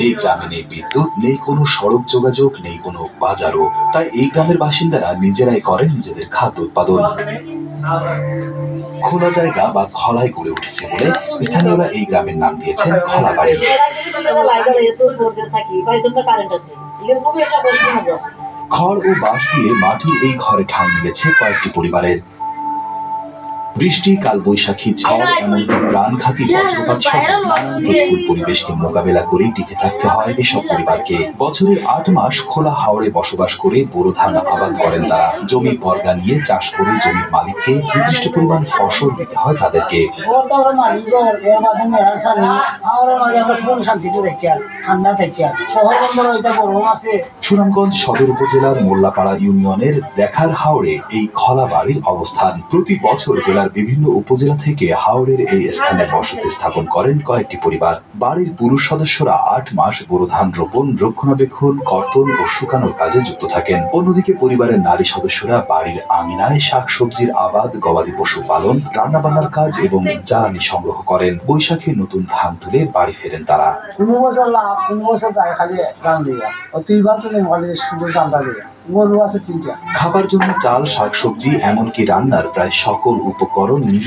এই গ্রামে নেই বিদ্যুৎ, নেই কোনো সড়ক যোগাযোগ, নেই কোনো বাজারও। তাই এই গ্রামের বাসিন্দারা নিজেরাই করেন নিজেদের খাদ্য উৎপাদন। খোলা জায়গা বা খলায় গড়ে উঠেছে বলে স্থানীয়রা এই গ্রামের নাম দিয়েছেন খলাবাড়ি। খড় ও বাঁশ দিয়ে মাটির এই ঘরে ঠাঁই মিলেছে কয়েকটি পরিবারের। বৃষ্টি, কালবৈশাখী, ঝড়, এমনকি প্রাণঘাতী বজ্রপাত সহ নানান প্রতিকূল পরিবেশকে মোকাবেলা করে টিকে থাকতে হয় এসব পরিবারকে। বছরের ৮ মাস খোলা হাওরে বসবাস করে বোরো ধান আবাদ করেন তারা। জমি বর্গা নিয়ে চাষ করে জমির মালিককে নির্দিষ্ট পরিমাণ ফসল দিতে হয় তাদেরকে। সুনামগঞ্জ সদর উপজেলার মোল্লাপাড়া ইউনিয়নের দেখার হাওরে এই খলা বাড়ির অবস্থান। প্রতি বছর জেলার বিভিন্ন উপজেলা থেকে হাওরের এই স্থানে বসতি স্থাপন করেন কয়েকটি পরিবার। বাড়ির পুরুষ সদস্যরা ৮ মাস বোরো ধান রোপণ, রক্ষণাবেক্ষণ, কর্তন ও শুকানোর কাজে যুক্ত থাকেন। অন্যদিকে পরিবারের নারী সদস্যরা বাড়ির আঙিনায় শাকসবজির আবাদ, গবাদি পশু পালন, রান্নাবান্নার কাজ এবং জ্বালানি সংগ্রহ করেন। বৈশাখে নতুন ধান তুলে বাড়ি ফেরেন তারা। খাবার জন্য চাল, শাকসবজি, এমনকি রান্নার প্রায় সকল উপকরণ নিজে